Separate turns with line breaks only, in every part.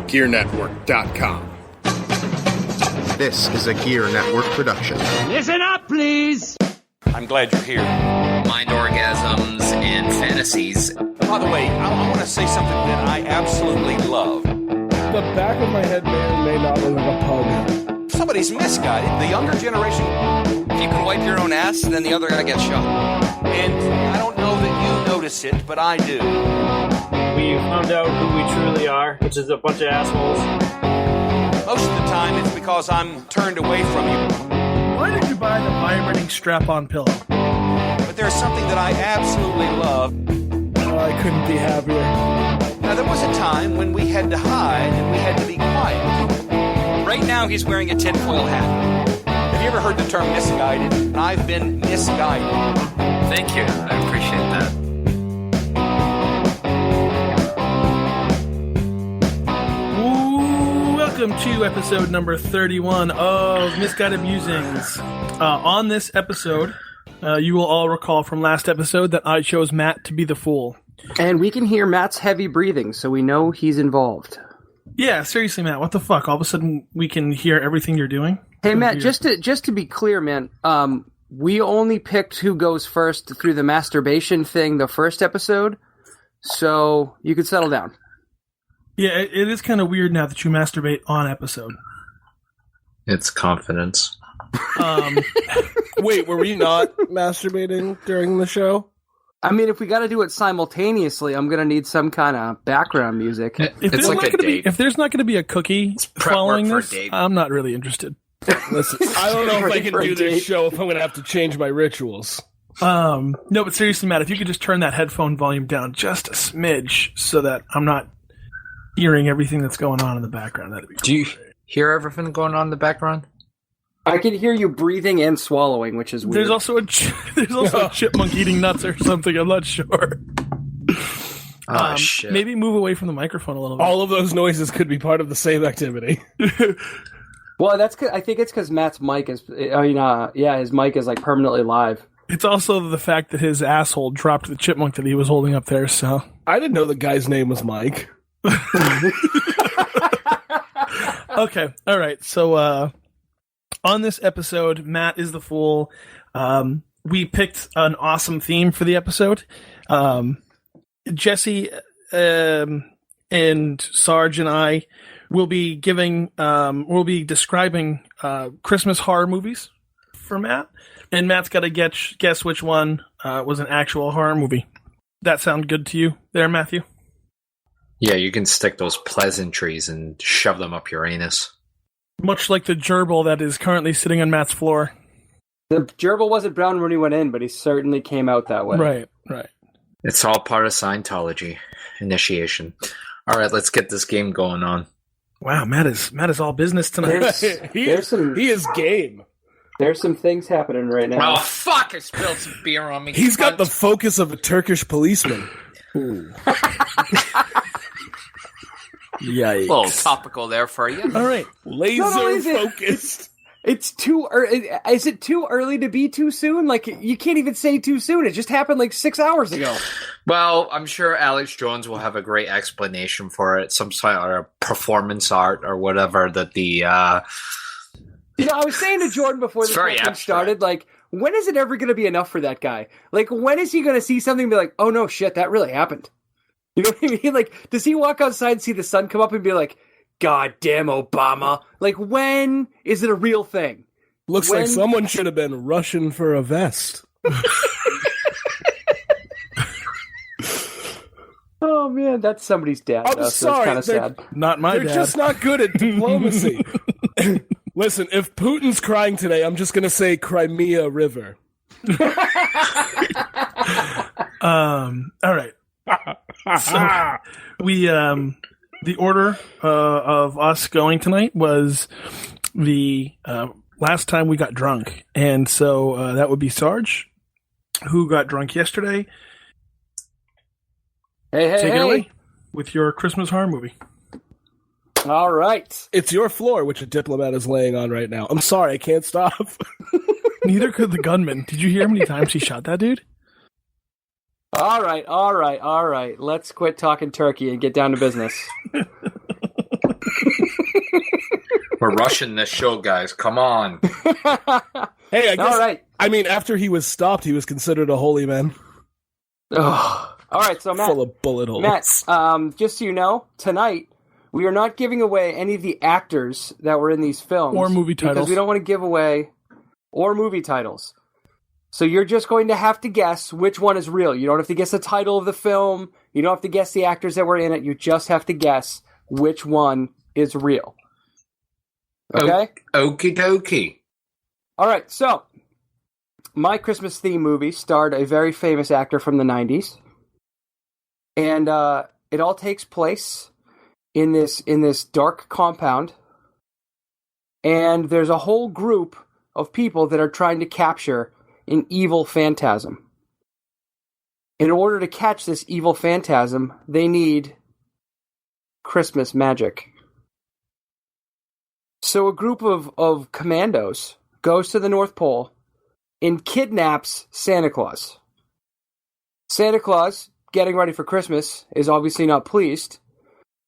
GearNetwork.com.
This is a Gear Network production.
Listen up, please!
I'm glad you're here.
Mind orgasms and fantasies.
By the way, I want to say something that I absolutely love.
The back of my head may or may not look like a pug.
Somebody's misguided. The younger generation...
If you can wipe your own ass, then the other guy gets shot.
And I don't know that you notice it, but I do.
We found out who we truly are, which is a bunch of assholes.
Most of the time, it's because I'm turned away from you.
Why did you buy the vibrating strap-on pillow?
But there's something that I absolutely love.
Oh, I couldn't be happier.
Now, there was a time when we had to hide and we had to be quiet.
Right now, he's wearing a tinfoil hat.
Have you ever heard the term misguided? I've been misguided.
Thank you. I appreciate that.
Welcome to episode number 31 of Misguided Musings. On this episode, you will all recall from last episode that I chose Matt to be the fool.
And we can hear Matt's heavy breathing, so we know he's involved.
Yeah, seriously, Matt, what the fuck? All of a sudden, we can hear everything you're doing?
Hey, Matt, just to be clear, man, we only picked who goes first through the masturbation thing the first episode, so you can settle down.
Yeah, it is kind of weird now that you masturbate on episode.
It's confidence.
Wait, were we not masturbating during the show?
I mean, if we got to do it simultaneously, I'm going to need some kind of background music.
It's like a date.
If there's not going to be a cookie following this, I'm not really interested.
Listen, I don't know if I can do this show if I'm going to have to change my rituals.
No, but seriously, Matt, if you could just turn that headphone volume down just a smidge so that I'm not hearing everything that's going on in the background, that'd be great.
Do you hear everything going on in the background?
I can hear you breathing and swallowing, which is weird.
There's also a chipmunk eating nuts or something. I'm not sure.
Shit.
Maybe move away from the microphone a little bit.
All of those noises could be part of the same activity.
Well, I think it's because Matt's mic is. His mic is like permanently live.
It's also the fact that his asshole dropped the chipmunk that he was holding up there. So
I didn't know the guy's name was Mike.
Okay, all right. So on this episode, Matt is the fool. We picked an awesome theme for the episode. Jesse and Sarge and I will be describing Christmas horror movies for Matt, and Matt's got to guess which one was an actual horror movie. That sound good to you there, Matthew?
Yeah, you can stick those pleasantries and shove them up your anus.
Much like the gerbil that is currently sitting on Matt's floor.
The gerbil wasn't brown when he went in, but he certainly came out that way.
Right.
It's all part of Scientology initiation. All right, let's get this game going on.
Wow, Matt is all business tonight.
He is game.
There's some things happening right now.
Oh, fuck! I spilled some beer on me.
He's got the focus of a Turkish policeman.
A
Yikes.
little topical there for you.
All right.
Laser focused.
It's too early. Is it too early to be too soon? Like, you can't even say too soon. It just happened like 6 hours ago.
Well, I'm sure Alex Jones will have a great explanation for it. Some sort of performance art or whatever that the...
I was saying to Jordan before the thing started, like, when is it ever going to be enough for that guy? Like, when is he going to see something and be like, oh no, shit, that really happened? You know what I mean? Like, does he walk outside and see the sun come up and be like, God damn Obama? Like, when is it a real thing?
Looks like someone should have been rushing for a vest.
Oh man, that's somebody's dad.
I'm sorry,
so it's kind of sad.
Not my dad.
They're just not good at diplomacy. Listen, if Putin's crying today, I'm just going to say Crimea River.
All right. So we the order of us going tonight was the last time we got drunk, and so that would be Sarge, who got drunk yesterday. Take it away with your Christmas horror movie.
All right.
It's your floor, which a diplomat is laying on right now. I'm sorry, I can't stop.
Neither could the gunman. Did you hear how many times he shot that dude?
All right. Let's quit talking turkey and get down to business.
We're rushing this show, guys. Come on.
Hey, I guess.
All right.
I mean, after he was stopped, he was considered a holy man.
All right, so Matt,
Full of bullet holes.
Matt, just so you know, tonight we are not giving away any of the actors that were in these films
Or movie
because
titles.
we don't want to give away or movie titles. So you're just going to have to guess which one is real. You don't have to guess the title of the film. You don't have to guess the actors that were in it. You just have to guess which one is real. Okay?
Okie dokie.
All right, so my Christmas theme movie starred a very famous actor from the 90s. And it all takes place in this dark compound. And there's a whole group of people that are trying to capture an evil phantasm. In order to catch this evil phantasm, they need Christmas magic. So a group of commandos goes to the North Pole and kidnaps Santa Claus. Santa Claus, getting ready for Christmas, is obviously not pleased.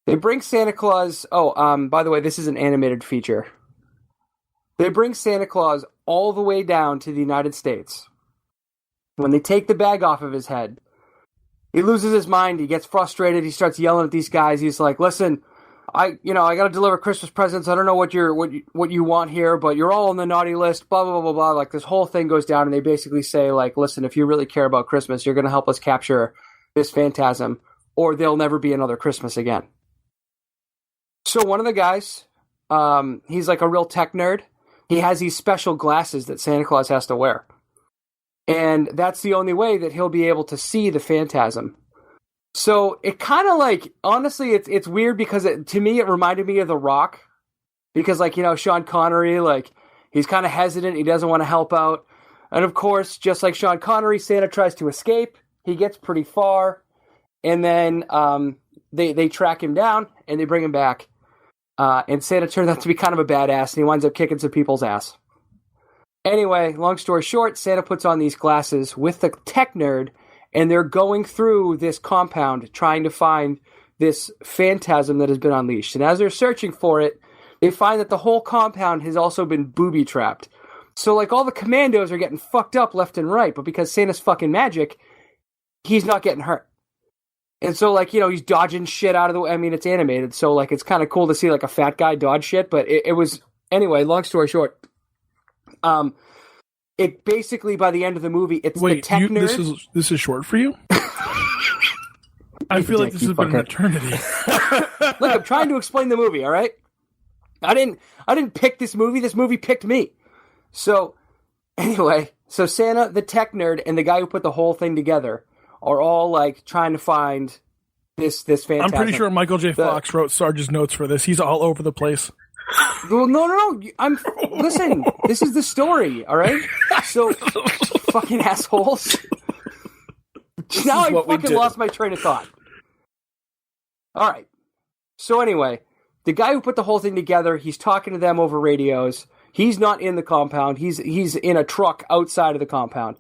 They bring Santa Claus... by the way, this is an animated feature. They bring Santa Claus all the way down to the United States. When they take the bag off of his head, he loses his mind, he gets frustrated, he starts yelling at these guys. He's like, listen, I gotta deliver Christmas presents. I don't know what you want here, but you're all on the naughty list, blah, blah, blah, blah, blah. Like, this whole thing goes down, and they basically say, like, listen, if you really care about Christmas, you're gonna help us capture this phantasm, or there'll never be another Christmas again. So one of the guys, he's like a real tech nerd. He has these special glasses that Santa Claus has to wear. And that's the only way that he'll be able to see the phantasm. So it kind of like, honestly, it's weird because to me it reminded me of The Rock. Because, like, Sean Connery, like, he's kind of hesitant. He doesn't want to help out. And of course, just like Sean Connery, Santa tries to escape. He gets pretty far. And then they track him down and they bring him back. And Santa turns out to be kind of a badass, and he winds up kicking some people's ass. Anyway, long story short, Santa puts on these glasses with the tech nerd, and they're going through this compound trying to find this phantasm that has been unleashed. And as they're searching for it, they find that the whole compound has also been booby-trapped. So, like, all the commandos are getting fucked up left and right, but because Santa's fucking magic, he's not getting hurt. And so, like, he's dodging shit out of the way. I mean, it's animated, so, like, it's kind of cool to see, like, a fat guy dodge shit, but it was... Anyway, long story short, it basically, by the end of the movie, it's the tech nerd...
This is short for you? I feel like this has been an eternity.
Look, I'm trying to explain the movie, all right? I didn't pick this movie. This movie picked me. So, anyway, so Santa, the tech nerd, and the guy who put the whole thing together are all, like, trying to find this phantasm.
I'm pretty sure Michael J. Fox wrote Sarge's notes for this. He's all over the place.
Well, no. Listen, this is the story, all right? So, fucking assholes. Now I fucking lost my train of thought. All right. So anyway, the guy who put the whole thing together, he's talking to them over radios. He's not in the compound. He's in a truck outside of the compound.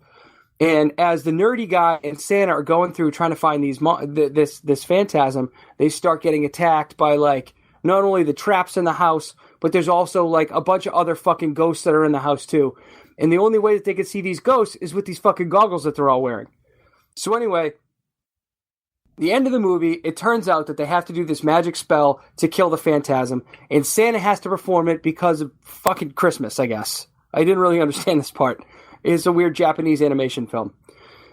And as the nerdy guy and Santa are going through trying to find this phantasm, they start getting attacked by, like, not only the traps in the house, but there's also, like, a bunch of other fucking ghosts that are in the house too. And the only way that they can see these ghosts is with these fucking goggles that they're all wearing. So anyway, the end of the movie, it turns out that they have to do this magic spell to kill the phantasm, and Santa has to perform it because of fucking Christmas, I guess. I didn't really understand this part. It's a weird Japanese animation film.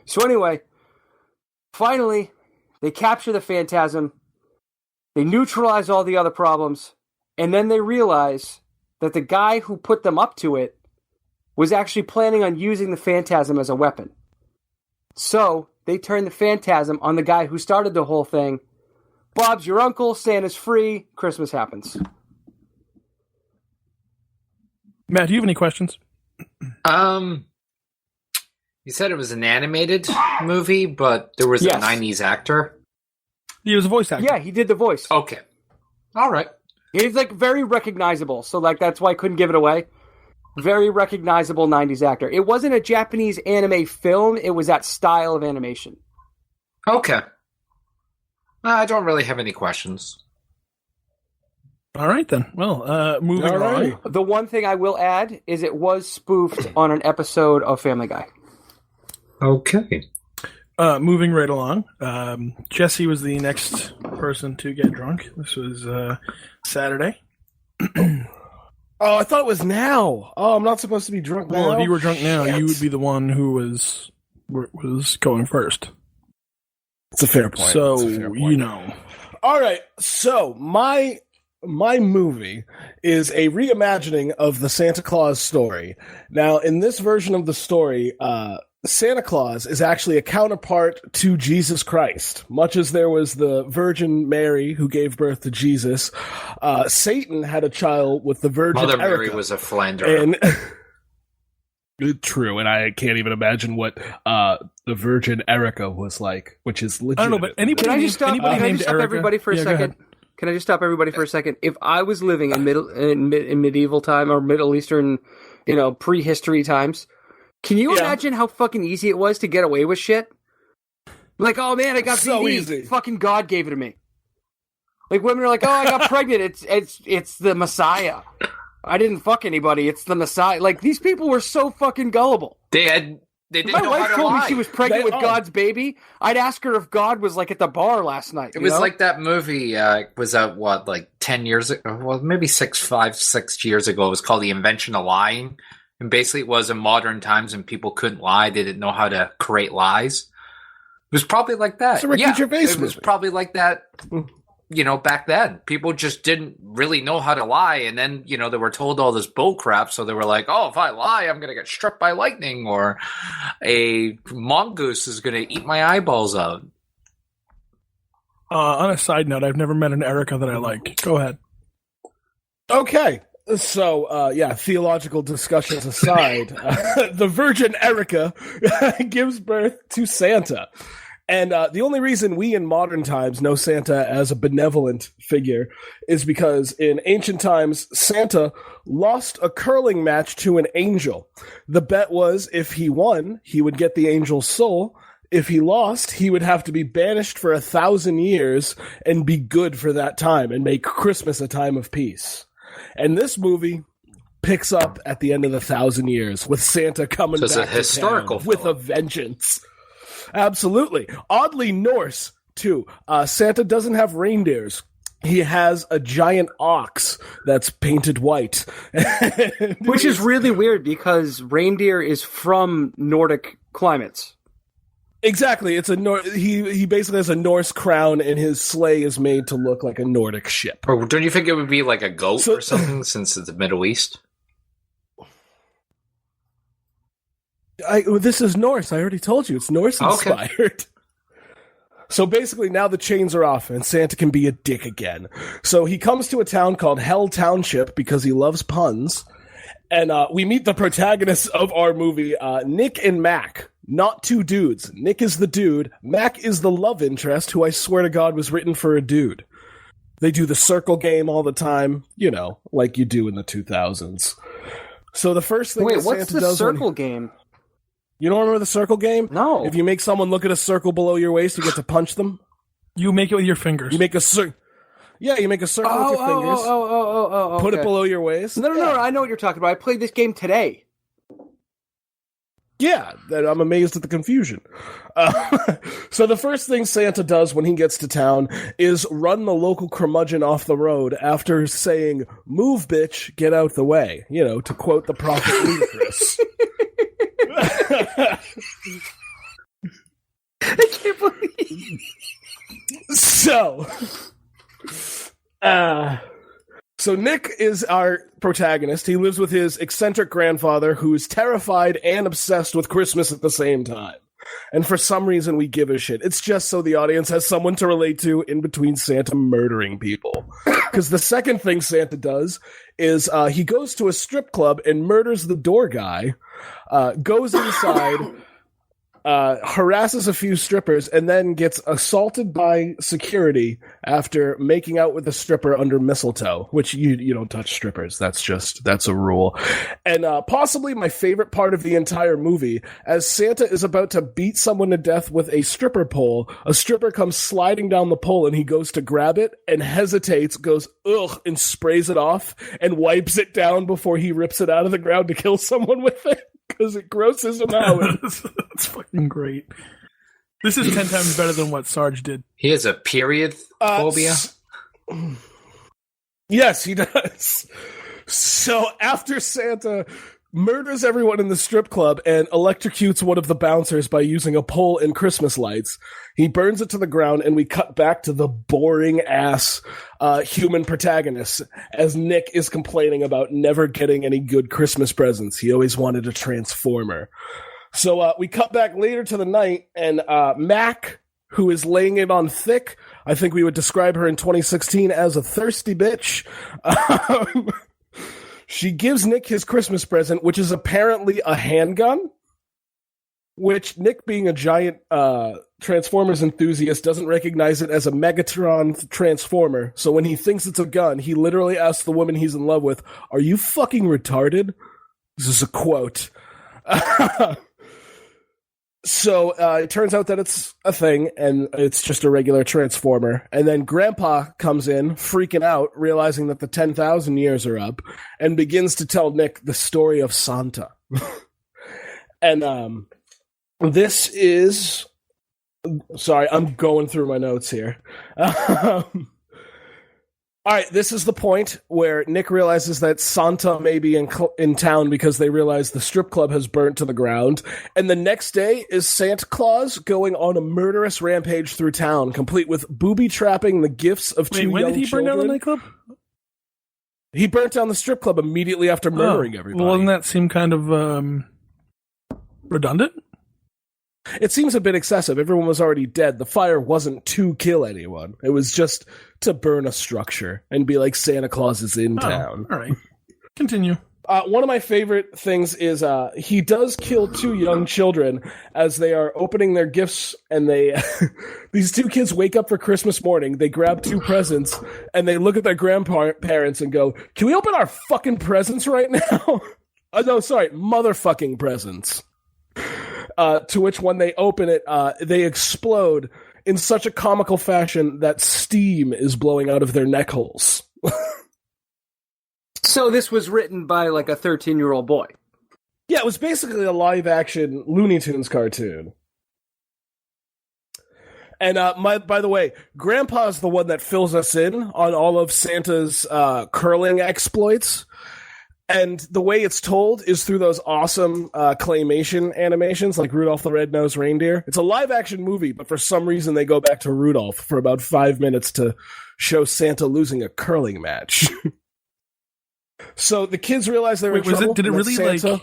So anyway, finally, they capture the phantasm, they neutralize all the other problems, and then they realize that the guy who put them up to it was actually planning on using the phantasm as a weapon. So, they turn the phantasm on the guy who started the whole thing. Bob's your uncle, Santa's free, Christmas happens.
Matt, do you have any questions?
You said it was an animated movie, but there was a 90s actor?
He was a voice actor.
Yeah, he did the voice.
Okay. All right.
He's, like, very recognizable, so, like, that's why I couldn't give it away. Very recognizable 90s actor. It wasn't a Japanese anime film, it was that style of animation.
Okay. I don't really have any questions.
All right, then. Well, moving
Alrighty.
on.
The one thing I will add is it was spoofed on an episode of Family Guy.
Okay.
Moving right along. Jesse was the next person to get drunk. This was Saturday.
Oh, I thought it was now. Oh, I'm not supposed to be drunk now.
Well, if you were drunk now,
Shit.
you would be the one who was going first.
It's a fair point.
So,
It's a fair point.
you know.
All right. So my movie is a reimagining of the Santa Claus story. Now, in this version of the story, Santa Claus is actually a counterpart to Jesus Christ. Much as there was the Virgin Mary who gave birth to Jesus, Satan had a child with the Virgin
Mother Mary
Erica.
was a philanderer.
And true, and I can't even imagine what the Virgin Erica was like, which is legit.
I don't know, but anybody
Can I just stop?
anybody
Can I
named
just stop
Erica?
everybody for a
Yeah, go
second?
ahead.
Can I just stop everybody for a second? If I was living in medieval time or Middle Eastern, prehistory times, can you imagine how fucking easy it was to get away with shit? Like, oh man, I got
So
BD.
easy.
Fucking God gave it to me. Like women are like, oh, I got pregnant. It's the Messiah. I didn't fuck anybody. It's the Messiah. Like these people were so fucking gullible.
They didn't
My
know
wife
how to
told
lie.
me she was pregnant
They
with
are.
God's baby. I'd ask her if God was like at the bar last night.
It was like that movie was out, like 10 years ago? Well, maybe 6 years ago. It was called The Invention of Lying. And basically it was in modern times and people couldn't lie. They didn't know how to create lies. It was probably like that.
It's a Ricky Gervais
it was
movie.
probably like that, back then. People just didn't really know how to lie. And then, they were told all this bull crap. So they were like, oh, if I lie, I'm going to get struck by lightning or a mongoose is going to eat my eyeballs out.
On a side note, I've never met an Erica that I like. Go ahead.
Okay. So, theological discussions aside, the Virgin Erica gives birth to Santa. And the only reason we in modern times know Santa as a benevolent figure is because in ancient times, Santa lost a curling match to an angel. The bet was if he won, he would get the angel's soul. If he lost, he would have to be banished for 1,000 years and be good for that time and make Christmas a time of peace. And this movie picks up at the end of the 1,000 years with Santa coming
So it's
back
a historical
to town with a
film.
vengeance. Absolutely. Oddly Norse, too. Santa doesn't have reindeers. He has a giant ox that's painted white.
which is really weird because reindeer is from Nordic climates.
Exactly. It's he basically has a Norse crown, and his sleigh is made to look like a Nordic ship.
Or don't you think it would be like a goat
So-
or something since it's the Middle East?
This is Norse. I already told you. It's Norse inspired. So basically, now the chains are off, and Santa can be a dick again. So he comes to a town called Hell Township because he loves puns. And we meet the protagonists of our movie, Nick and Mac. Not two dudes. Nick is the dude. Mac is the love interest, who I swear to God was written for a dude. They do the circle game all the time, like you do in the 2000s. So the first thing
Wait,
that
what's
Santa
the
does
circle game?
You don't remember the circle game?
No.
If you make someone look at a circle below your waist, you get to punch them.
You make it with your fingers.
You make a circle. Yeah, you make a circle with your fingers. Put it
okay.
below your waist.
No, I know what you're talking about. I played this game today.
Yeah, I'm amazed at the confusion. So the first thing Santa does when he gets to town is run the local curmudgeon off the road after saying, "Move, bitch, get out the way," to quote the prophet Ludacris.
I can't believe.
So Nick is our protagonist. He lives with his eccentric grandfather who is terrified and obsessed with Christmas at the same time. And for some reason, we give a shit. It's just so the audience has someone to relate to in between Santa murdering people. Because the second thing Santa does is he goes to a strip club and murders the door guy, goes inside, harasses a few strippers, and then gets assaulted by security after making out with a stripper under mistletoe, which you don't touch strippers. That's a rule. And possibly my favorite part of the entire movie, as Santa is about to beat someone to death with a stripper pole, a stripper comes sliding down the pole and he goes to grab it and hesitates, goes, ugh, and sprays it off and wipes it down before he rips it out of the ground to kill someone with it. Because it grosses him out.
That's fucking great. This is 10 times better than what Sarge did.
He has a period phobia?
Yes, he does. So after Santa murders everyone in the strip club and electrocutes one of the bouncers by using a pole and Christmas lights, he burns it to the ground, and we cut back to the boring-ass human protagonist as Nick is complaining about never getting any good Christmas presents. He always wanted a Transformer. So we cut back later to the night, and Mac, who is laying it on thick, I think we would describe her in 2016 as a thirsty bitch. She gives Nick his Christmas present, which is apparently a handgun, which Nick, being a giant Transformers enthusiast, doesn't recognize it as a Megatron Transformer. So when he thinks it's a gun, he literally asks the woman he's in love with, "Are you fucking retarded?" This is a quote. So it turns out that it's a thing, and it's just a regular Transformer. And then Grandpa comes in, freaking out, realizing that the 10,000 years are up, and begins to tell Nick the story of Santa. And this is... Sorry, I'm going through my notes here. All right, this is the point where Nick realizes that Santa may be in town because they realize the strip club has burnt to the ground. And the next day is Santa Claus going on a murderous rampage through town, complete with booby-trapping the gifts of two young children.
When did he burn down the nightclub?
He burnt down the strip club immediately after murdering everybody.
Well, doesn't that seem kind of redundant?
It seems a bit excessive. Everyone was already dead. The fire wasn't to kill anyone. It was just to burn a structure and be like, Santa Claus is in town.
All right. Continue.
One of my favorite things is he does kill two young children as they are opening their gifts, and they these two kids wake up for Christmas morning, they grab two presents, and they look at their grandparents and go, "Can we open our fucking presents right now?" No, sorry, motherfucking presents. To which when they open it, they explode in such a comical fashion that steam is blowing out of their neck holes.
So this was written by like a 13-year-old boy.
Yeah, it was basically a live-action Looney Tunes cartoon. And by the way, Grandpa's the one that fills us in on all of Santa's curling exploits. And the way it's told is through those awesome claymation animations like Rudolph the Red-Nosed Reindeer. It's a live-action movie, but for some reason they go back to Rudolph for about 5 minutes to show Santa losing a curling match. So the kids realize they were in trouble.
Did it really
Santa...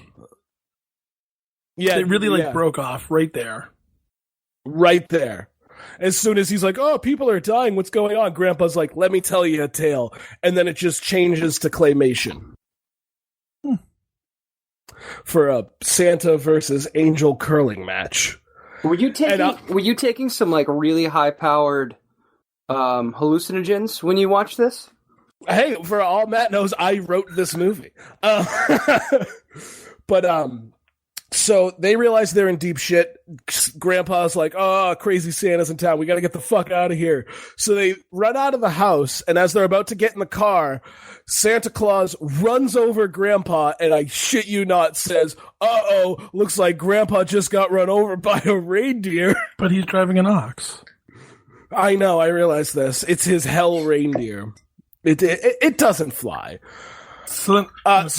Yeah,
it really broke off right there.
Right there. As soon as he's like, "Oh, people are dying, what's going on?" Grandpa's like, "Let me tell you a tale." And then it just changes to claymation. For a Santa versus Angel curling match.
Were you taking some like really high powered hallucinogens when you watched this?
Hey, for all Matt knows, I wrote this movie. But so they realize they're in deep shit. Grandpa's like, "Oh, crazy Santa's in town. We got to get the fuck out of here." So they run out of the house, and as they're about to get in the car, Santa Claus runs over Grandpa, and I shit you not, says, "Uh-oh, looks like Grandpa just got run over by a reindeer."
But he's driving an ox.
I know, I realize this. It's his hell reindeer. It doesn't fly.
So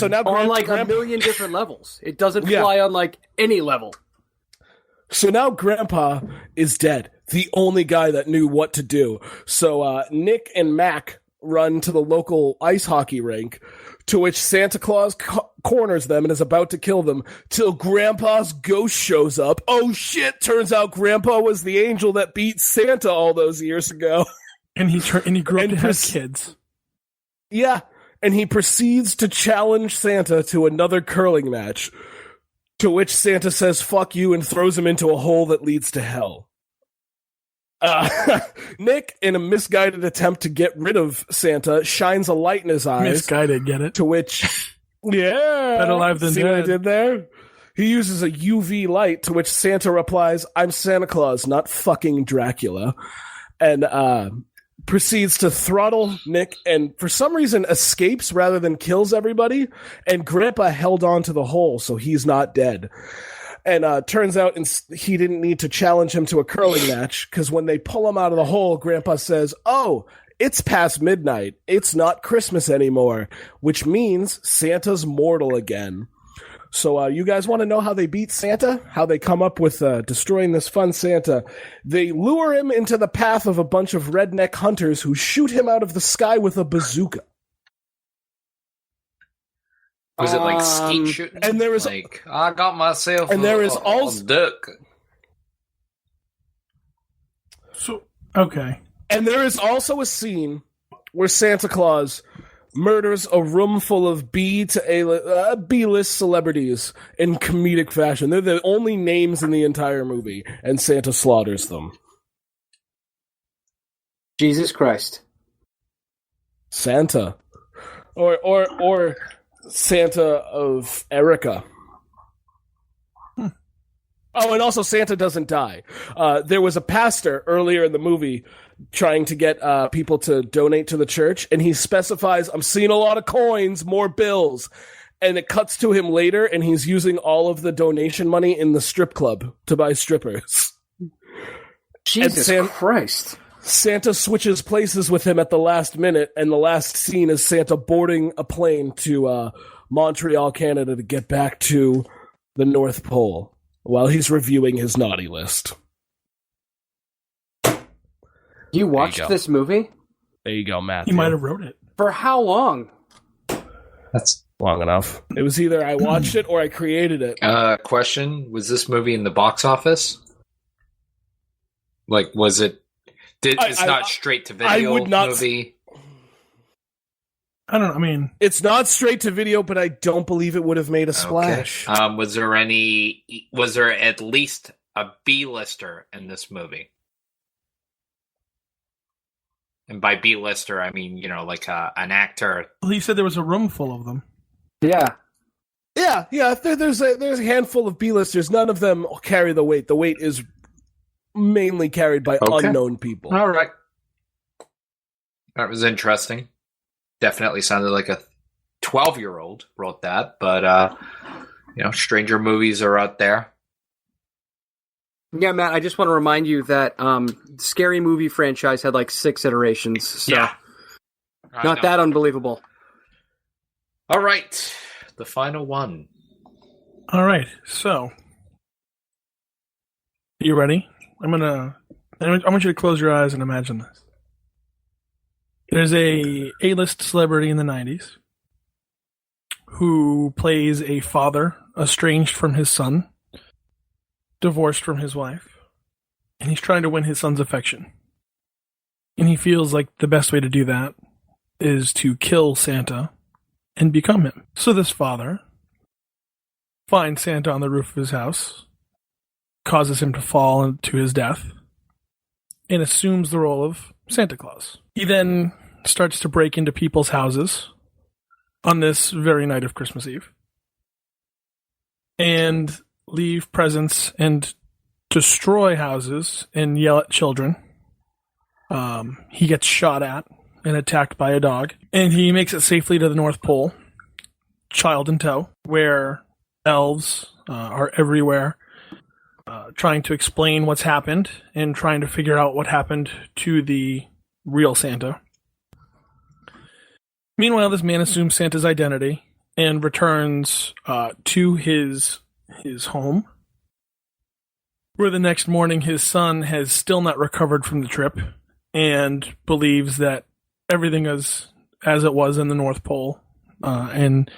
now
on like a million different levels. It doesn't fly on like any level.
So now Grandpa is dead. The only guy that knew what to do. So Nick and Mac run to the local ice hockey rink, to which Santa Claus corners them and is about to kill them, till Grandpa's ghost shows up. Oh shit, turns out Grandpa was the angel that beat Santa all those years ago.
And he grew up to have kids.
Yeah, and he proceeds to challenge Santa to another curling match, To which Santa says, "Fuck you," and throws him into a hole that leads to hell. Nick, in a misguided attempt to get rid of Santa, shines a light in his eyes.
Misguided, get it?
To which, yeah.
Better alive than
see
dead.
what I did there? He uses a UV light, to which Santa replies, "I'm Santa Claus, not fucking Dracula." And proceeds to throttle Nick, and for some reason escapes rather than kills everybody. And Grandpa held on to the hole, so he's not dead. And turns out he didn't need to challenge him to a curling match, because when they pull him out of the hole, Grandpa says, "Oh, it's past midnight. It's not Christmas anymore," which means Santa's mortal again. So you guys want to know how they beat Santa? How they come up with destroying this fun Santa? They lure him into the path of a bunch of redneck hunters who shoot him out of the sky with a bazooka.
Was it like skeet shooting?
And there is
like, I got myself
and there is also
a duck.
So, okay.
And there is also a scene where Santa Claus murders a room full of B-list celebrities in comedic fashion. They're the only names in the entire movie, and Santa slaughters them.
Jesus Christ.
Santa. Or Santa of Erica. Oh, and also Santa doesn't die. There was a pastor earlier in the movie trying to get people to donate to the church, and he specifies, "I'm seeing a lot of coins, more bills." And it cuts to him later, and he's using all of the donation money in the strip club to buy strippers.
Jesus Christ.
Santa switches places with him at the last minute, and the last scene is Santa boarding a plane to Montreal, Canada, to get back to the North Pole while he's reviewing his naughty list.
You watched this movie?
There you go, Matthew.
He might have wrote it.
For how long?
That's
long enough. It was either I watched it or I created it.
Question: was this movie in the box office? Like, was it? It's not straight to video.
I would not
movie.
I don't know. I mean,
it's not straight to video, but I don't believe it would have made a splash.
Okay. Was there at least a B-lister in this movie? And by B-lister, I mean, like an actor.
Well, he said there was a room full of them.
Yeah.
Yeah. There's a handful of B-listers. None of them carry the weight. The weight is mainly carried by unknown people.
All right. That was interesting. Definitely sounded like a 12-year-old wrote that, but stranger movies are out there.
Yeah, Matt, I just want to remind you that Scary Movie franchise had like 6 iterations. So
yeah.
Not that unbelievable.
All right. The final one.
All right. So, you ready? I want you to close your eyes and imagine this. There's a A-list celebrity in the 90s who plays a father estranged from his son, divorced from his wife, and he's trying to win his son's affection. And he feels like the best way to do that is to kill Santa and become him. So this father finds Santa on the roof of his house, causes him to fall to his death, and assumes the role of Santa Claus. He then starts to break into people's houses on this very night of Christmas Eve and leave presents and destroy houses and yell at children. He gets shot at and attacked by a dog, and he makes it safely to the North Pole, child in tow, where elves are everywhere, trying to explain what's happened and trying to figure out what happened to the real Santa. Meanwhile, this man assumes Santa's identity and returns to his home, where the next morning his son has still not recovered from the trip and believes that everything is as it was in the North Pole, and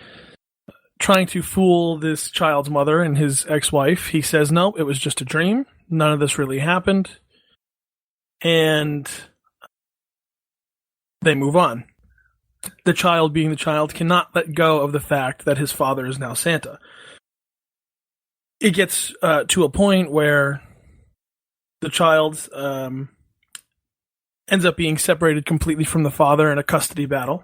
trying to fool this child's mother and his ex-wife, he says, no, it was just a dream. None of this really happened. And they move on. The child, being the child, cannot let go of the fact that his father is now Santa. it gets to a point where the child ends up being separated completely from the father in a custody battle.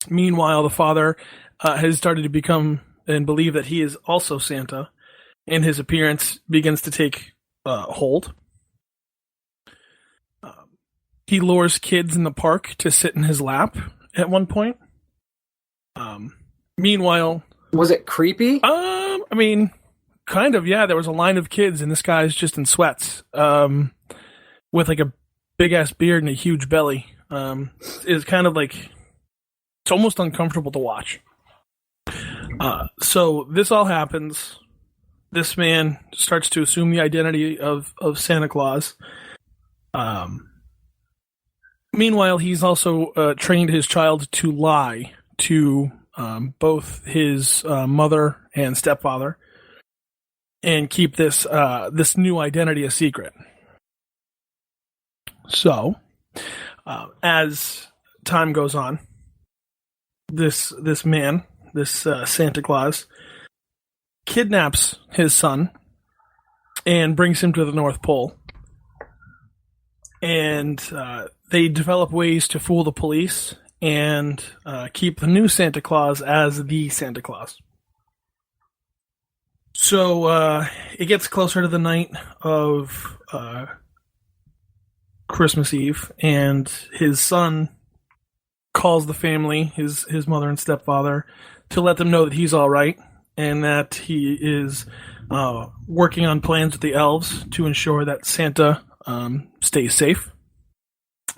Meanwhile, the father has started to become and believe that he is also Santa, and his appearance begins to take hold. He lures kids in the park to sit in his lap at one point. Meanwhile...
Was it creepy?
I mean, kind of, yeah. There was a line of kids, and this guy's just in sweats, with like a big-ass beard and a huge belly. It's kind of like... It's almost uncomfortable to watch. So this all happens. This man starts to assume the identity of Santa Claus. Meanwhile, he's also trained his child to lie to both his mother and stepfather, and keep this new identity a secret. So, as time goes on, this man, Santa Claus, kidnaps his son and brings him to the North Pole. And they develop ways to fool the police and keep the new Santa Claus as the Santa Claus. So it gets closer to the night of Christmas Eve, and his son calls the family, his mother and stepfather, to let them know that he's all right and that he is working on plans with the elves to ensure that Santa stays safe.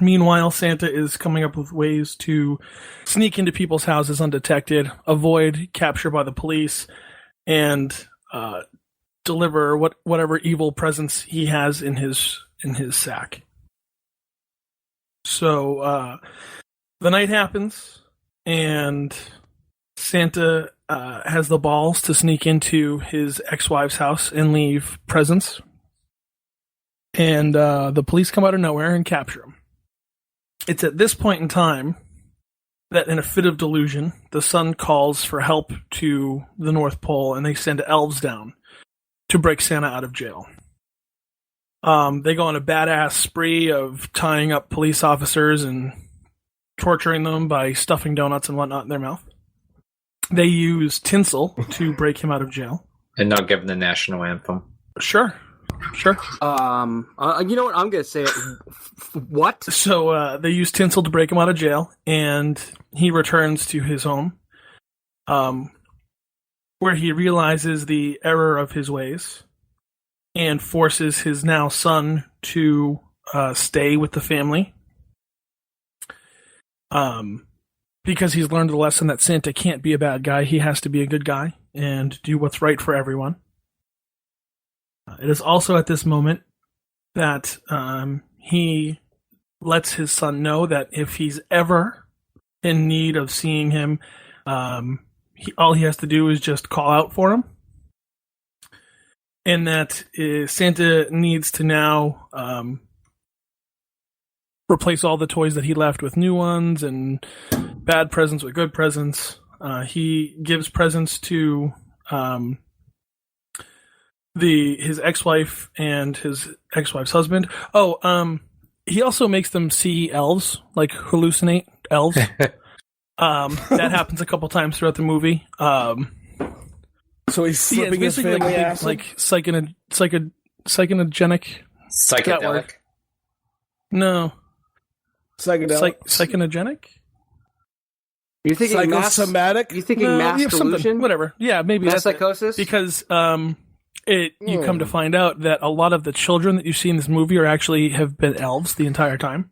Meanwhile, Santa is coming up with ways to sneak into people's houses undetected, avoid capture by the police, and deliver whatever evil presents he has in his sack. So the night happens, and Santa has the balls to sneak into his ex-wife's house and leave presents. And the police come out of nowhere and capture him. It's at this point in time that, in a fit of delusion, the son calls for help to the North Pole, and they send elves down to break Santa out of jail. They go on a badass spree of tying up police officers and torturing them by stuffing donuts and whatnot in their mouth. They use tinsel to break him out of jail.
And not give him the national anthem.
Sure.
You know what? I'm going to say it. What?
So they use tinsel to break him out of jail, and he returns to his home, where he realizes the error of his ways and forces his now son to stay with the family. Because he's learned the lesson that Santa can't be a bad guy. He has to be a good guy and do what's right for everyone. It is also at this moment that he lets his son know that if he's ever in need of seeing him, all he has to do is just call out for him. And that Santa needs to now replace all the toys that he left with new ones and bad presents with good presents. He gives presents to his ex-wife and his ex-wife's husband. He also makes them see elves, like hallucinate elves. That happens a couple times throughout the movie.
So he's slipping his family acid?
Like psychogenic.
Psychedelic?
No.
Psychedelic?
Psychogenic?
You're thinking
psychosomatic?
You're thinking mass delusion?
Whatever. Yeah, maybe
mass
that's
psychosis?
Because you come to find out that a lot of the children that you see in this movie have been elves the entire time,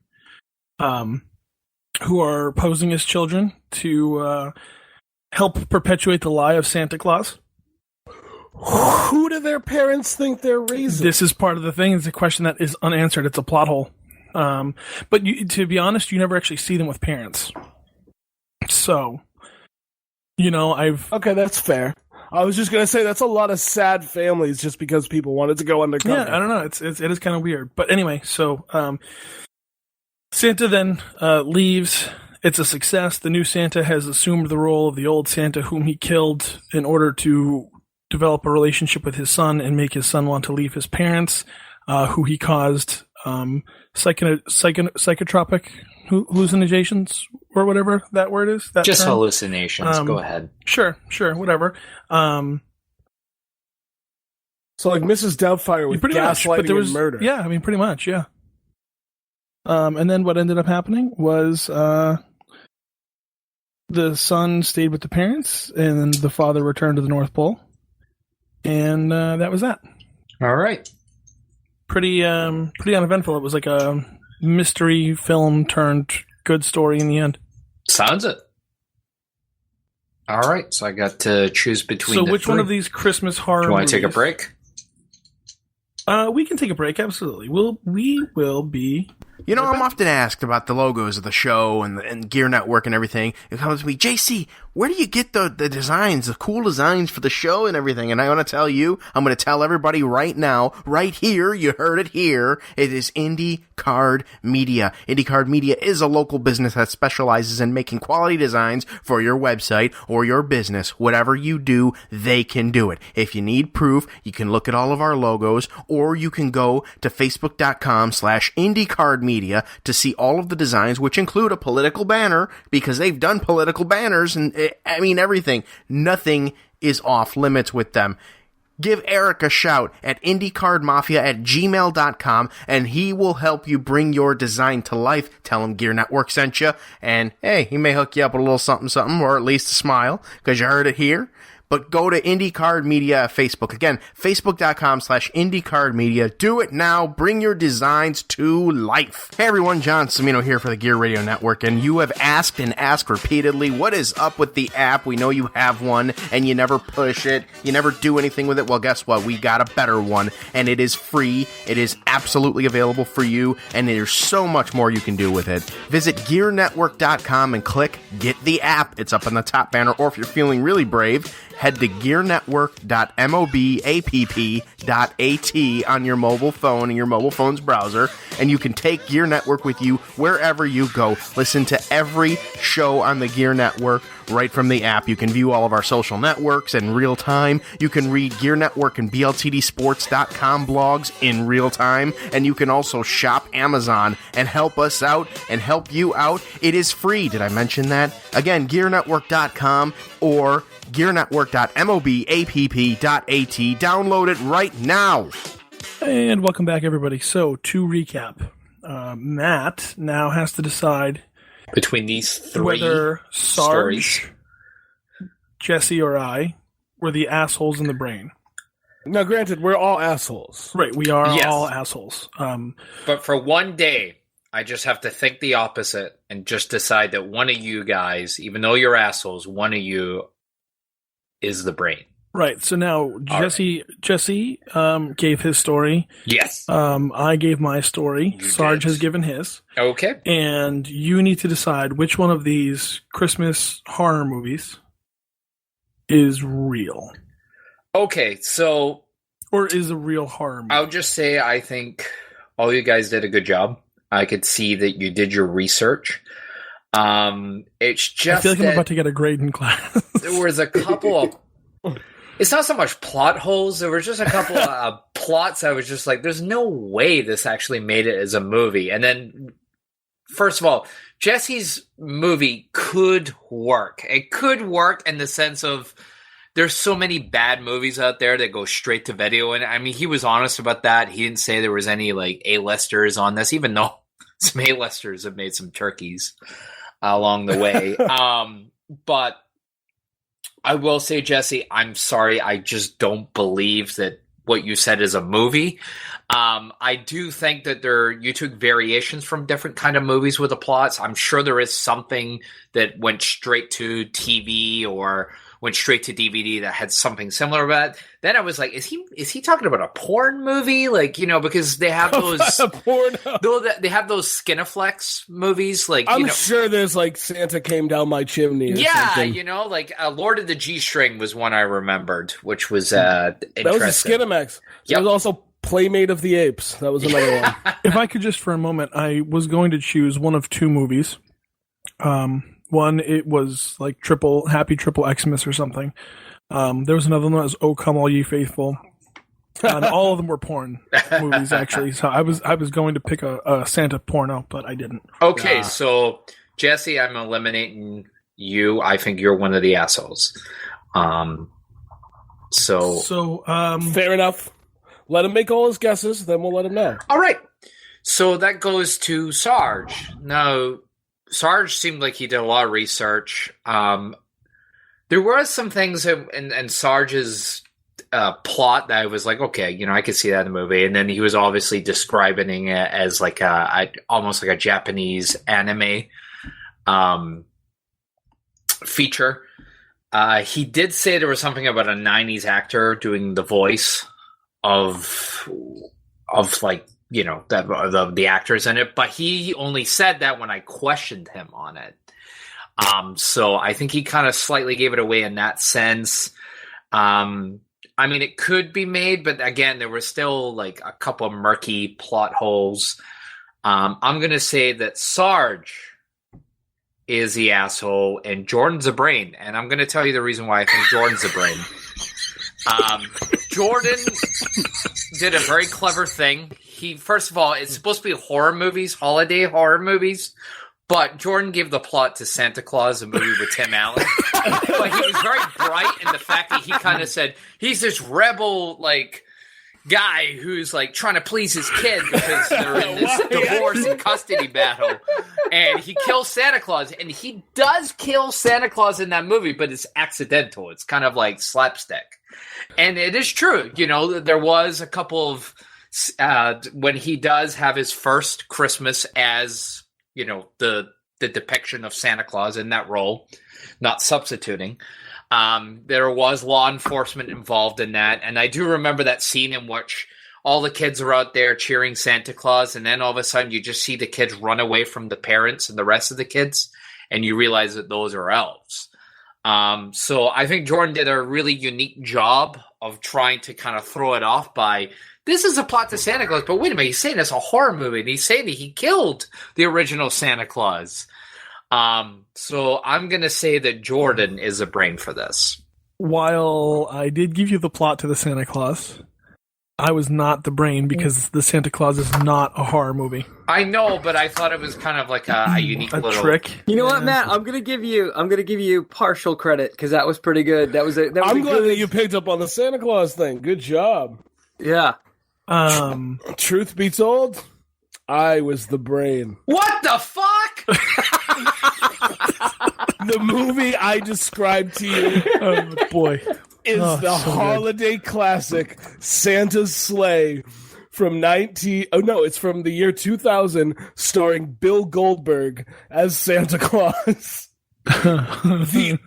who are posing as children to help perpetuate the lie of Santa Claus.
Who do their parents think they're raising?
This is part of the thing. It's a question that is unanswered. It's a plot hole. But to be honest, you never actually see them with parents. So,
Okay, that's fair. I was just going to say that's a lot of sad families just because people wanted to go undercover.
Yeah, I don't know. It is kind of weird. But anyway, so Santa then leaves. It's a success. The new Santa has assumed the role of the old Santa whom he killed in order to develop a relationship with his son and make his son want to leave his parents, who he caused psychotropic hallucinations or whatever that word is. That
just
term.
Hallucinations. Go ahead.
Sure, whatever.
So like Mrs. Doubtfire with gaslighting and murder.
Yeah, I mean, pretty much, yeah. And then what ended up happening was the son stayed with the parents, and the father returned to the North Pole, and that was that.
All right.
Pretty uneventful. It was like a mystery film turned good story in the end.
Sounds it. All right, so I got to choose between.
So, which one of these Christmas horror?
Do you want to take a break?
We can take a break. Absolutely. We will be.
You know, I'm often asked about the logos of the show and Gear Network and everything. It comes to me, JC, where do you get the designs, the cool designs for the show and everything? And I want to tell you, I'm going to tell everybody right now, right here, you heard it here, it is Indie Card Media. Indie Card Media is a local business that specializes in making quality designs for your website or your business. Whatever you do, they can do it. If you need proof, you can look at all of our logos, or you can go to facebook.com/IndieCardMedia to see all of the designs, which include a political banner, because they've done political banners and everything. Nothing is off limits with them. Give Eric a shout at IndieCardMafia@gmail.com, and he will help you bring your design to life. Tell him Gear Network sent you, and hey, he may hook you up with a little something, or at least a smile, because you heard it here. But go to Indie Card Media at Facebook. Again, facebook.com/IndieCardMedia. Do it now. Bring your designs to life. Hey everyone, John Cimino here for the Gear Radio Network, and you have asked and asked repeatedly, what is up with the app? We know you have one, and you never push it. You never do anything with it. Well, guess what? We got a better one, and it is free. It is absolutely available for you, and there's so much more you can do with it. Visit GearNetwork.com and click Get the App. It's up on the top banner, or if you're feeling really brave, head to gearnetwork.mobapp.at on your mobile phone and your mobile phone's browser, and you can take Gear Network with you wherever you go. Listen to every show on the Gear Network right from the app. You can view all of our social networks in real time. You can read Gear Network and BLTDsports.com blogs in real time, and you can also shop Amazon and help us out and help you out. It is free. Did I mention that? Again, gearnetwork.com or gearnetwork.mobapp.at. Download it right now.
And welcome back, everybody. So, to recap, Matt now has to decide
between these three
whether Sarge,
stories,
Jesse, or I were the assholes in the brain.
Now, granted, we're all assholes.
Right, we are all assholes.
But for one day, I just have to think the opposite and just decide that one of you guys, even though you're assholes, one of you is the brain.
Right. So now Jesse gave his story.
Yes.
I gave my story.
You
Sarge
did.
has given his.
Okay.
And you need to decide which one of these Christmas horror movies is real.
Okay, so...
Or is a real horror movie.
I'll just say I think all you guys did a good job. I could see that you did your research. It's just
I feel like I'm about to get a grade in class.
There was a couple of... It's not so much plot holes. There were just a couple of plots I was just like, there's no way this actually made it as a movie. And then, first of all, Jesse's movie could work. It could work in the sense of there's so many bad movies out there that go straight to video. And I mean, he was honest about that. He didn't say there was any like A-listers on this, even though some A-listers have made some turkeys along the way. But I will say, Jesse, I'm sorry. I just don't believe that what you said is a movie. I do think that you took variations from different kind of movies with the plots. I'm sure there is something that went straight to TV or went straight to DVD that had something similar. But then I was like, is he talking about a porn movie? Like, you know, because they have those they have those Skinaflex movies. Like,
I'm sure there's like Santa Came Down My Chimney. Or something.
You know, like Lord of the G-String was one I remembered, which was
that was a Skinamax. There was also Playmate of the Apes. That was another one.
If I could just for a moment, I was going to choose one of two movies. One, it was like Happy Triple Xmas or something. There was another one that was "Oh Come All Ye Faithful." And all of them were porn movies, actually. So I was going to pick a Santa porno, but I didn't.
Okay, so Jesse, I'm eliminating you. I think you're one of the assholes.
So
Fair enough. Let him make all his guesses, then we'll let him know.
All right. So that goes to Sarge. Now, Sarge seemed like he did a lot of research. There were some things in Sarge's plot that I was like, okay, I could see that in the movie. And then he was obviously describing it as like almost like a Japanese anime feature. He did say there was something about a 90s actor doing the voice of like, the actors in it, but he only said that when I questioned him on it. So I think he kind of slightly gave it away in that sense. I mean, it could be made, but again, there were still like a couple of murky plot holes. I'm going to say that Sarge is the asshole and Jordan's a brain. And I'm going to tell you the reason why I think Jordan's a brain. Jordan did a very clever thing. First of all, it's supposed to be horror movies, holiday horror movies. But Jordan gave the plot to Santa Claus, a movie with Tim Allen. But he was very bright in the fact that he kind of said, he's this rebel, like, guy who's, like, trying to please his kid because they're in this divorce and custody battle. And he kills Santa Claus. And he does kill Santa Claus in that movie, but it's accidental. It's kind of like slapstick. And it is true. There was a couple of, when he does have his first Christmas as... the depiction of Santa Claus in that role, not substituting. There was law enforcement involved in that. And I do remember that scene in which all the kids are out there cheering Santa Claus. And then all of a sudden you just see the kids run away from the parents and the rest of the kids. And you realize that those are elves. So I think Jordan did a really unique job of trying to kind of throw it off by... This is a plot to Santa Claus, but wait a minute, he's saying it's a horror movie, and he's saying that he killed the original Santa Claus. So I'm going to say that Jordan is a brain for this.
While I did give you the plot to the Santa Claus, I was not the brain because the Santa Claus is not a horror movie.
I know, but I thought it was kind of like a unique little
trick.
You know what, Matt? I'm gonna give you partial credit because that was pretty good. I'm
glad that you picked up on the Santa Claus thing. Good job.
Yeah.
Truth be told, I was the brain.
What the fuck?
The movie I described to you, is the holiday classic Santa's Sleigh from it's from the year 2000, starring Bill Goldberg as Santa Claus. The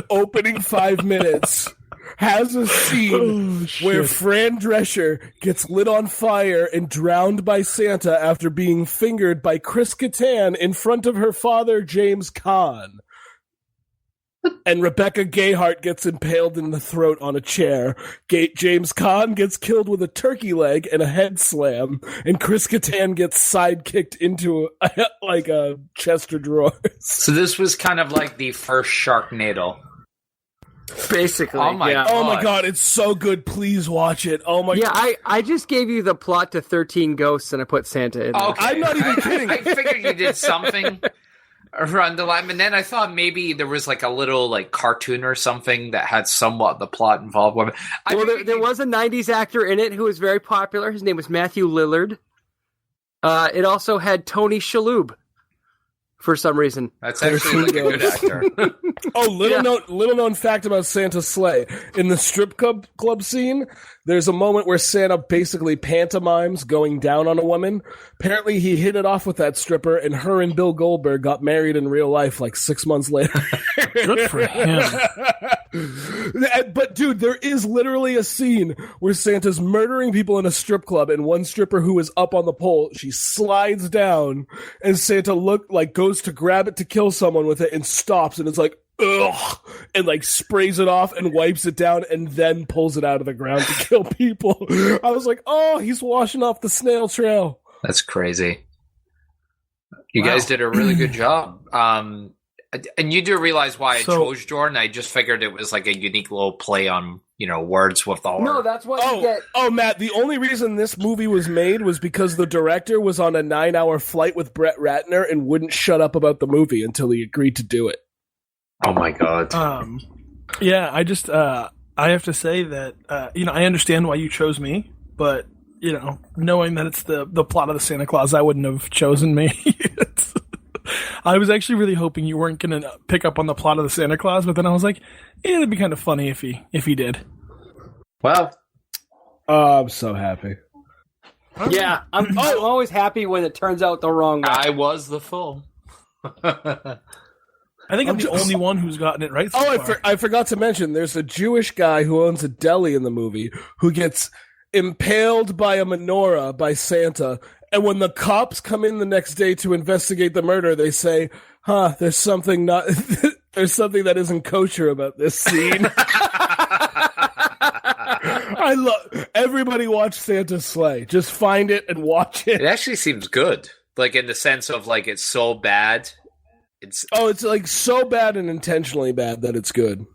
opening 5 minutes has a scene where Fran Drescher gets lit on fire and drowned by Santa after being fingered by Chris Kattan in front of her father, James Caan. And Rebecca Gayheart gets impaled in the throat on a chair. James Caan gets killed with a turkey leg and a head slam. And Chris Kattan gets sidekicked into a chest of drawers.
So this was kind of like the first Sharknado.
Basically.
Oh my god.
Oh my god, it's so good. Please watch it. Oh my god.
Yeah, I just gave you the plot to 13 Ghosts and I put Santa in there.
Okay.
I'm not even kidding.
I figured you did something around the line, and then I thought maybe there was like a little like cartoon or something that had somewhat the plot involved with it.
There was a 90s actor in it who was very popular. His name was Matthew Lillard. It also had Tony Shalhoub. For some reason.
That's actually like a good actor.
Little known fact about Santa's sleigh. In the strip club scene, there's a moment where Santa basically pantomimes going down on a woman. Apparently he hit it off with that stripper, and her and Bill Goldberg got married in real life like 6 months later.
Good for him.
But dude, there is literally a scene where Santa's murdering people in a strip club, and one stripper who is up on the pole, she slides down, and Santa goes to grab it to kill someone with it and stops, and it's like, ugh, and like sprays it off and wipes it down and then pulls it out of the ground to kill people. I was like, oh, he's washing off the snail trail.
That's crazy. You guys did a really good job. And you do realize why I
So-
chose Jordan. I just figured it was like a unique little play on, words with the horror.
No, that's why you get.
Matt, the only reason this movie was made was because the director was on a 9-hour flight with Brett Ratner and wouldn't shut up about the movie until he agreed to do it.
Oh my god.
Yeah, I just I have to say that I understand why you chose me, but knowing that it's the plot of the Santa Claus, I wouldn't have chosen me. I was actually really hoping you weren't going to pick up on the plot of the Santa Claus, but then I was like, it'd be kind of funny if he did.
Well,
I'm so happy.
Yeah, I'm always happy when it turns out the wrong way.
I was the fool.
I think I'm the only one who's gotten it right so far.
I forgot to mention, there's a Jewish guy who owns a deli in the movie who gets impaled by a menorah by Santa, and when the cops come in the next day to investigate the murder, they say, there's something that isn't kosher about this scene. I love everybody watch Santa's Sleigh. Just find it and watch it.
It actually seems good. Like in the sense of like it's so bad. It's
like so bad and intentionally bad that it's good.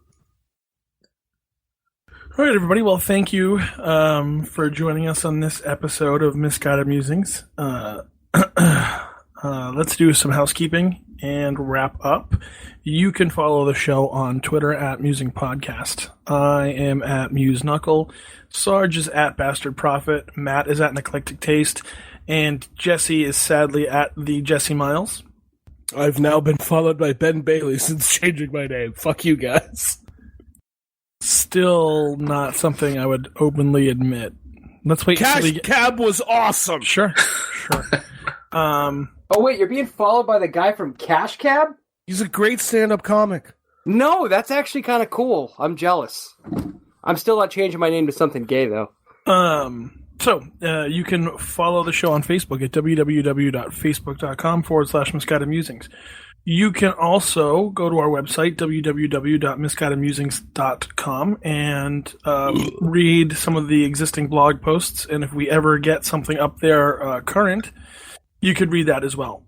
All right, everybody. Well, thank you for joining us on this episode of Misguided Musings. Let's do some housekeeping and wrap up. You can follow the show on Twitter at Musing Podcast. I am at Muse Knuckle. Sarge is at Bastard Prophet. Matt is at An Eclectic Taste. And Jesse is sadly at the Jesse Miles.
I've now been followed by Ben Bailey since changing my name. Fuck you guys.
Still not something I would openly admit. Let's wait.
Cash Cab was awesome.
Sure.
Oh wait, you're being followed by the guy from Cash Cab?
He's a great stand-up comic.
No, that's actually kind of cool. I'm jealous. I'm still not changing my name to something gay though.
So you can follow the show on Facebook at www.facebook.com/Misguided Musings. You can also go to our website, www.misguidedmusings.com, and read some of the existing blog posts. And if we ever get something up there current, you could read that as well.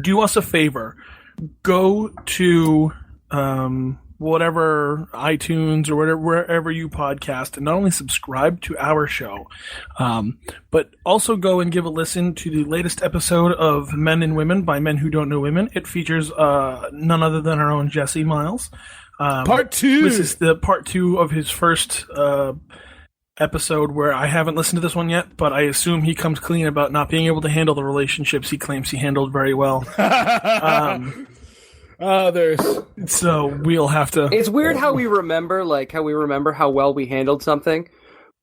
Do us a favor. Go to whatever iTunes or wherever you podcast, and not only subscribe to our show, but also go and give a listen to the latest episode of Men and Women by Men Who Don't Know Women. It features none other than our own Jesse Miles.
Part 2!
This is the part 2 of his first episode, where I haven't listened to this one yet, but I assume he comes clean about not being able to handle the relationships he claims he handled very well. So we'll have to.
It's weird how we remember how well we handled something,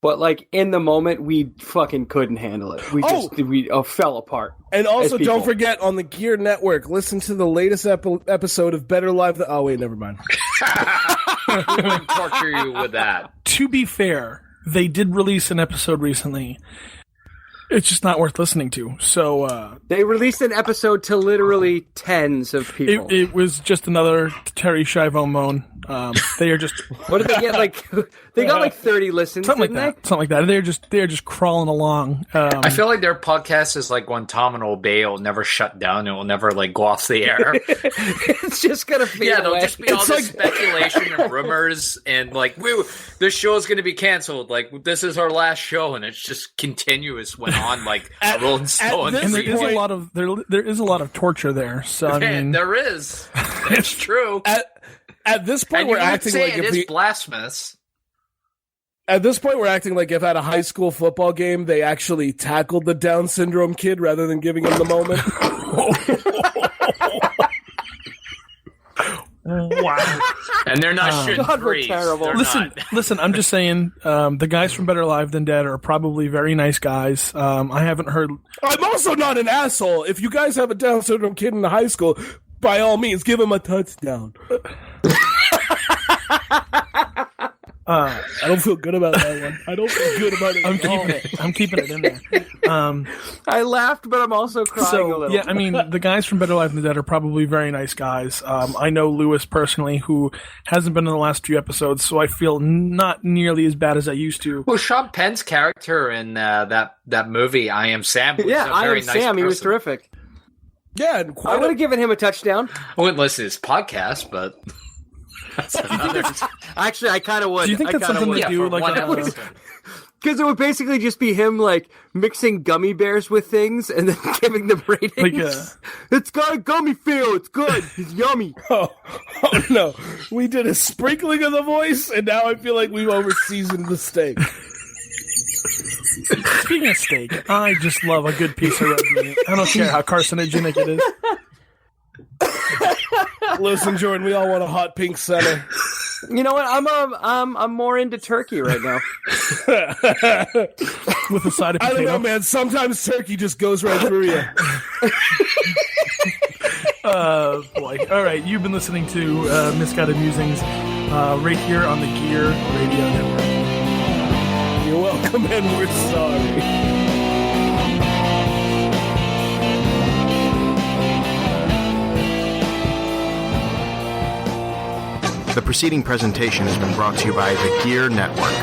but like in the moment we fucking couldn't handle it. We fell apart.
And also, don't forget, on the Gear Network, listen to the latest episode of Better Live. Oh wait, never mind.
We would torture you with that.
To be fair, they did release an episode recently. It's just not worth listening to. So
they released an episode to literally tens of people.
It was just another Terry Schiavo moan. They are just.
What did they get? They got like 30 listens.
Something like that. They're just crawling along.
I feel like their podcast is like Guantanamo Bay. It'll never shut down. It will never like go off the air.
It's just gonna fade away.
There'll just be all this speculation and rumors, and like, this show is going to be canceled. Like, this is our last show, and it's just continuous. Went on like a Rolling Stone.
And there is a lot of torture there. So I mean,
there is. It's true.
At this point, we're acting like
it is blasphemous.
At this point, we're acting like if at a high school football game they actually tackled the Down syndrome kid rather than giving him the moment.
Wow.
And they're not shooting threes.
Terrible.
Listen, I'm just saying, the guys from Better Live Than Dead are probably very nice guys. I haven't heard.
I'm also not an asshole. If you guys have a Down syndrome kid in the high school, by all means, give him a touchdown. I don't feel good about that one. I don't feel good about it.
I'm keeping it in there.
I laughed, but I'm also crying a little.
Yeah, I mean, the guys from Better Live Than Dead are probably very nice guys. I know Lewis personally, who hasn't been in the last few episodes, so I feel not nearly as bad as I used to.
Well, Sean Penn's character in that movie, I Am Sam, was
I Am
very nice
Sam.
person.
He was terrific.
Yeah, and
I would have given him a touchdown.
I wouldn't listen to his podcast, but
Actually, I kind of would.
Do you think that's something they do? Like,
because it would basically just be him like mixing gummy bears with things and then giving them ratings. It's got a gummy feel. It's good. It's yummy.
Oh no, we did a sprinkling of the voice, and now I feel like we've over-seasoned the steak.
Speaking of steak, I just love a good piece of red meat. I don't care how carcinogenic it is.
Listen, Jordan, we all want a hot pink center.
You know what? I'm more into turkey right now.
With a side of
I
potato.
don't know, man. Sometimes turkey just goes right through you.
Boy. All right, you've been listening to Misguided Musings right here on the Gear Radio Network.
You're welcome, and we're sorry.
The preceding presentation has been brought to you by the Gear Network.